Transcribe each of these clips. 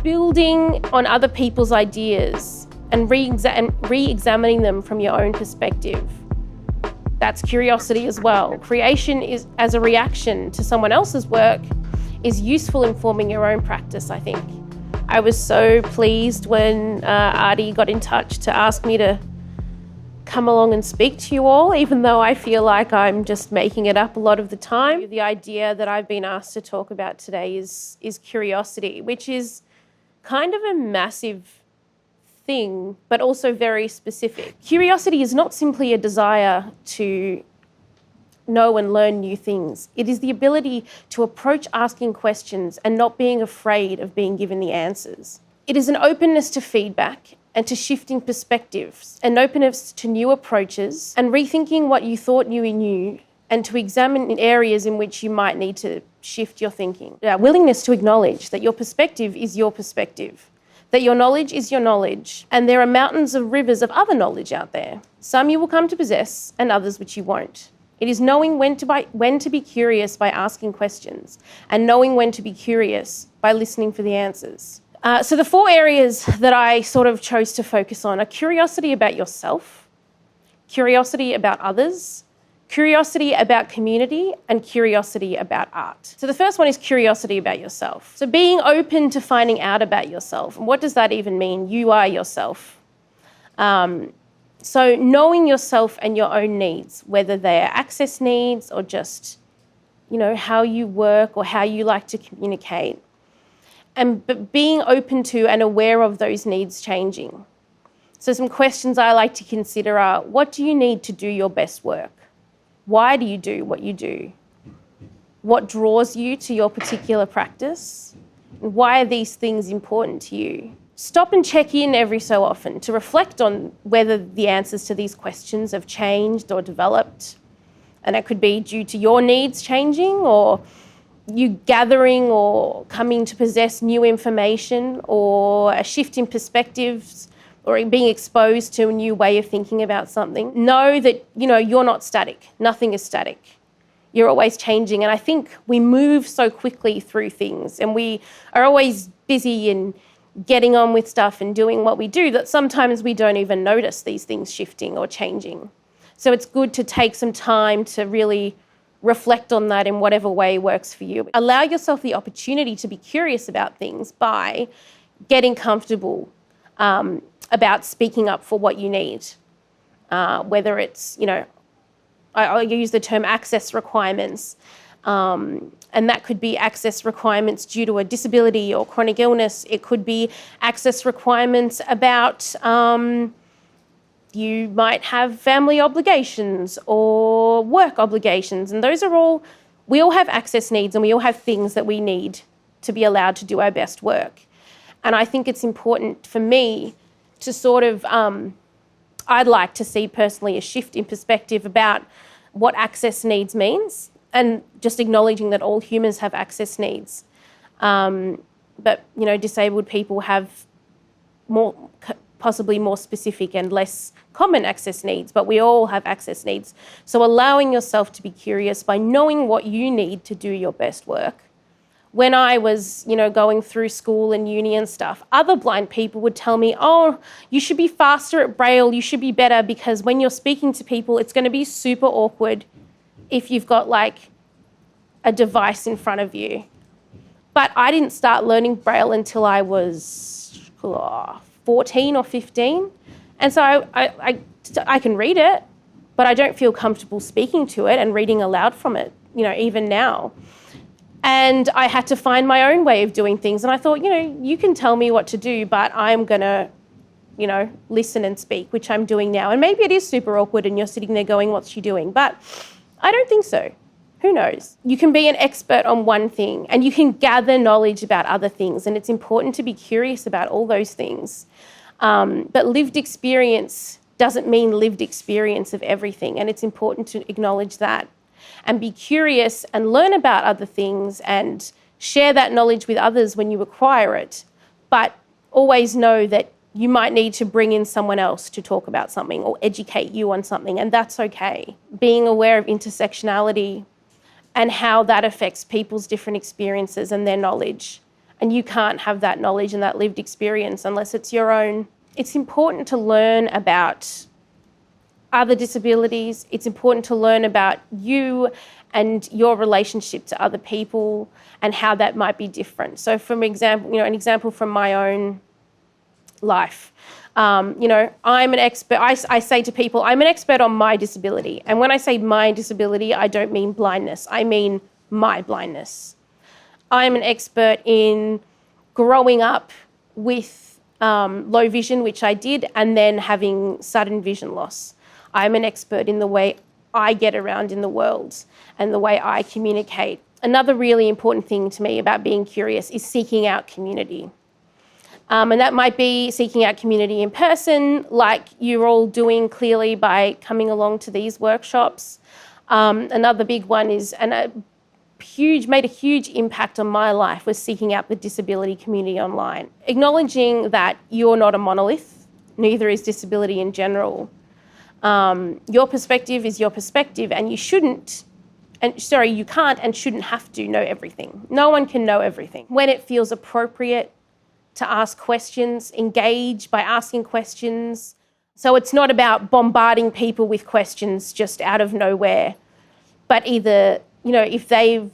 building on other people's ideas and re-examining them from your own perspective. That's curiosity as well. Creation is as a reaction to someone else's work is useful in forming your own practice, I think. I was so pleased when Artie got in touch to ask me to come along and speak to you all, even though I feel like I'm just making it up a lot of the time. The idea that I've been asked to talk about today is curiosity, which is kind of a massive thing, but also very specific. Curiosity is not simply a desire to know and learn new things. It is the ability to approach asking questions and not being afraid of being given the answers. It is an openness to feedback and to shifting perspectives, an openness to new approaches and rethinking what you thought you knew and to examine areas in which you might need to shift your thinking. A willingness to acknowledge that your perspective is your perspective, that your knowledge is your knowledge, and there are mountains of rivers of other knowledge out there. Some you will come to possess and others which you won't. It is knowing when to be curious by asking questions and knowing when to be curious by listening for the answers. So the 4 areas that I sort of chose to focus on are curiosity about yourself, curiosity about others, curiosity about community, and curiosity about art. So the first one is curiosity about yourself. So being open to finding out about yourself. And what does that even mean? You are yourself. So knowing yourself and your own needs, whether they are access needs or just, how you work or how you like to communicate. But being open to and aware of those needs changing. So some questions I like to consider are, what do you need to do your best work? Why do you do what you do? What draws you to your particular practice? And why are these things important to you? Stop and check in every so often to reflect on whether the answers to these questions have changed or developed. And it could be due to your needs changing or you gathering or coming to possess new information or a shift in perspectives or being exposed to a new way of thinking about something. Know that, you're not static. Nothing is static. You're always changing. And I think we move so quickly through things and we are always busy and getting on with stuff and doing what we do that sometimes we don't even notice these things shifting or changing. So it's good to take some time to really reflect on that in whatever way works for you. Allow yourself the opportunity to be curious about things by getting comfortable about speaking up for what you need, whether it's, I use the term access requirements, and that could be access requirements due to a disability or chronic illness. It could be access requirements about you might have family obligations or work obligations, and those are all, we all have access needs and we all have things that we need to be allowed to do our best work. And I think it's important for me to sort of, I'd like to see personally a shift in perspective about what access needs means and just acknowledging that all humans have access needs. But, disabled people have possibly more specific and less common access needs, but we all have access needs. So allowing yourself to be curious by knowing what you need to do your best work. When I was, going through school and uni and stuff, other blind people would tell me, oh, you should be faster at Braille, you should be better because when you're speaking to people, it's going to be super awkward if you've got a device in front of you. But I didn't start learning Braille until I was 14 or 15. And so I can read it, but I don't feel comfortable speaking to it and reading aloud from it, even now. And I had to find my own way of doing things. And I thought, you can tell me what to do, but I'm going to, listen and speak, which I'm doing now. And maybe it is super awkward and you're sitting there going, what's she doing? But I don't think so. Who knows? You can be an expert on one thing and you can gather knowledge about other things. And it's important to be curious about all those things. But lived experience doesn't mean lived experience of everything. And it's important to acknowledge that and be curious and learn about other things and share that knowledge with others when you acquire it. But always know that you might need to bring in someone else to talk about something or educate you on something, and that's okay. Being aware of intersectionality and how that affects people's different experiences and their knowledge And you can't have that knowledge and that lived experience unless it's your own. It's important to learn about other disabilities. It's important to learn about you and your relationship to other people and how that might be different. So, for example, an example from my own life. I'm an expert. I say to people, I'm an expert on my disability. And when I say my disability, I don't mean blindness. I mean my blindness. I'm an expert in growing up with low vision, which I did, and then having sudden vision loss. I'm an expert in the way I get around in the world and the way I communicate. Another really important thing to me about being curious is seeking out community. And that might be seeking out community in person, like you're all doing clearly by coming along to these workshops. Another big one is, made a huge impact on my life, was seeking out the disability community online. Acknowledging that you're not a monolith, neither is disability in general. Your perspective is your perspective, and you can't and shouldn't have to know everything. No one can know everything. When it feels appropriate to ask questions, engage by asking questions. So it's not about bombarding people with questions just out of nowhere, but either, if they've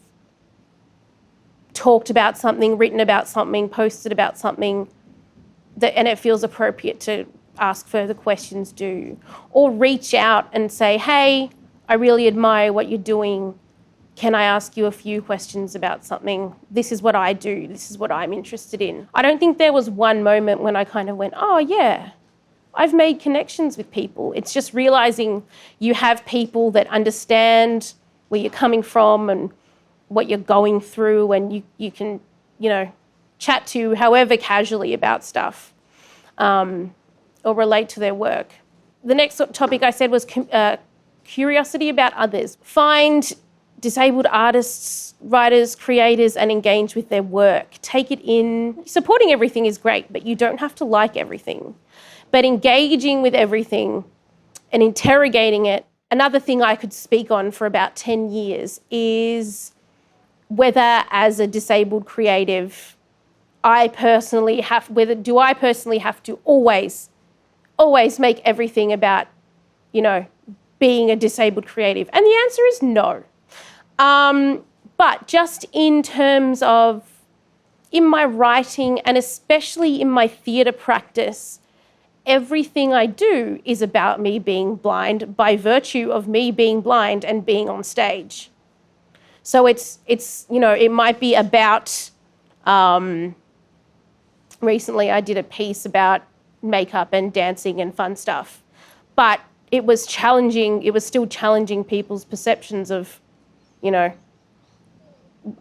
talked about something, written about something, posted about something, and it feels appropriate to ask further questions, do. Or reach out and say, hey, I really admire what you're doing. Can I ask you a few questions about something? This is what I do. This is what I'm interested in. I don't think there was one moment when I kind of went, oh, yeah, I've made connections with people. It's just realising you have people that understand where you're coming from and what you're going through, and you can, chat to however casually about stuff or relate to their work. The next topic I said was curiosity about others. Find disabled artists, writers, creators, and engage with their work. Take it in. Supporting everything is great, but you don't have to like everything. But engaging with everything and interrogating it. Another thing I could speak on for about 10 years is whether, as a disabled creative, do I personally have to always make everything about, being a disabled creative? And the answer is no. But just in terms of, in my writing and especially in my theatre practice, everything I do is about me being blind by virtue of me being blind and being on stage. So it's it might be about, recently I did a piece about makeup and dancing and fun stuff, but it was still challenging people's perceptions of,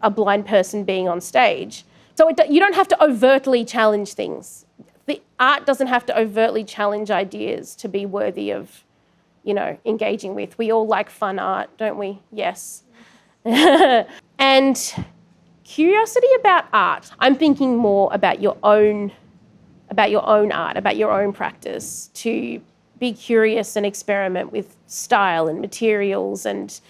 a blind person being on stage. So you don't have to overtly challenge things. The art doesn't have to overtly challenge ideas to be worthy of, engaging with. We all like fun art, don't we? Yes. And curiosity about art. I'm thinking more about your own art, about your own practice, to be curious and experiment with style and materials and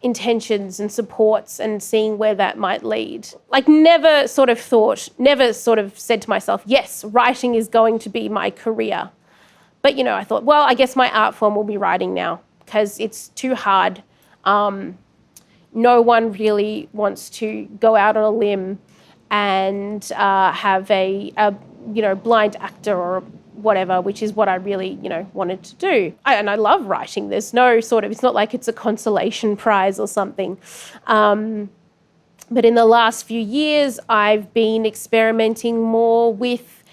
intentions and supports and seeing where that might lead. Like never sort of said to myself, yes, writing is going to be my career. But, I thought, well, I guess my art form will be writing now because it's too hard. No one really wants to go out on a limb and have a blind actor or whatever, which is what I really, wanted to do. And I love writing. There's no it's not like it's a consolation prize or something. But in the last few years, I've been experimenting more with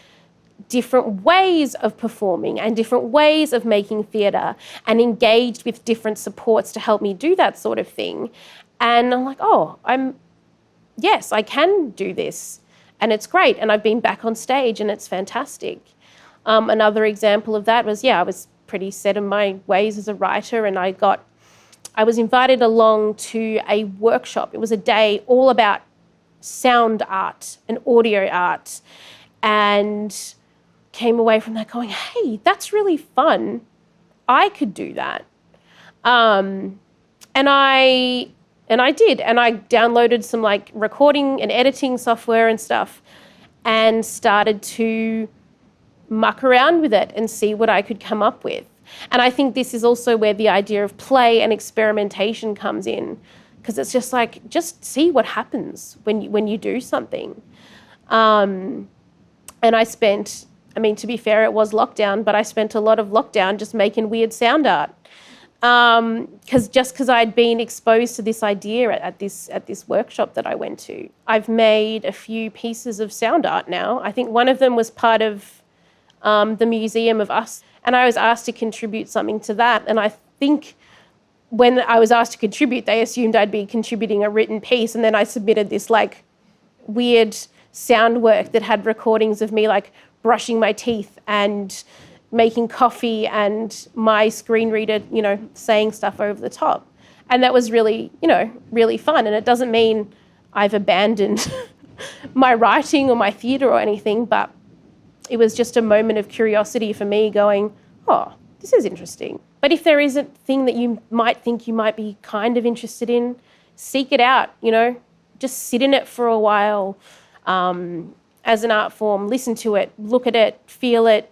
different ways of performing and different ways of making theatre, and engaged with different supports to help me do that sort of thing. And I'm like, yes, I can do this. And it's great. And I've been back on stage and it's fantastic. Another example of that was, I was pretty set in my ways as a writer, and I was invited along to a workshop. It was a day all about sound art and audio art, and came away from that going, hey, that's really fun. I could do that. And I And I did. And I downloaded some like recording and editing software and stuff and started to muck around with it and see what I could come up with. And I think this is also where the idea of play and experimentation comes in, because it's just like, just see what happens when you do something. And I spent, I mean, to be fair, it was lockdown, but I spent a lot of lockdown just making weird sound art. Because I'd been exposed to this idea at this workshop that I went to. I've made a few pieces of sound art now. I think one of them was part of the Museum of Us, and I was asked to contribute something to that. And I think when I was asked to contribute, they assumed I'd be contributing a written piece, and then I submitted this like weird sound work that had recordings of me like brushing my teeth and making coffee and my screen reader, saying stuff over the top. And that was really, really fun. And it doesn't mean I've abandoned my writing or my theatre or anything, but it was just a moment of curiosity for me going, oh, this is interesting. But if there is a thing that you might think you might be kind of interested in, seek it out, just sit in it for a while as an art form, listen to it, look at it, feel it,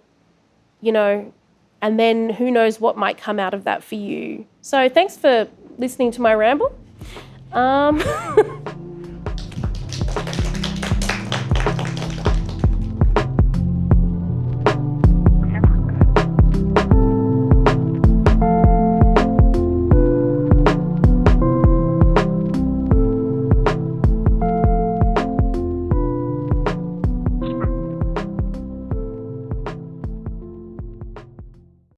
and then who knows what might come out of that for you. So thanks for listening to my ramble.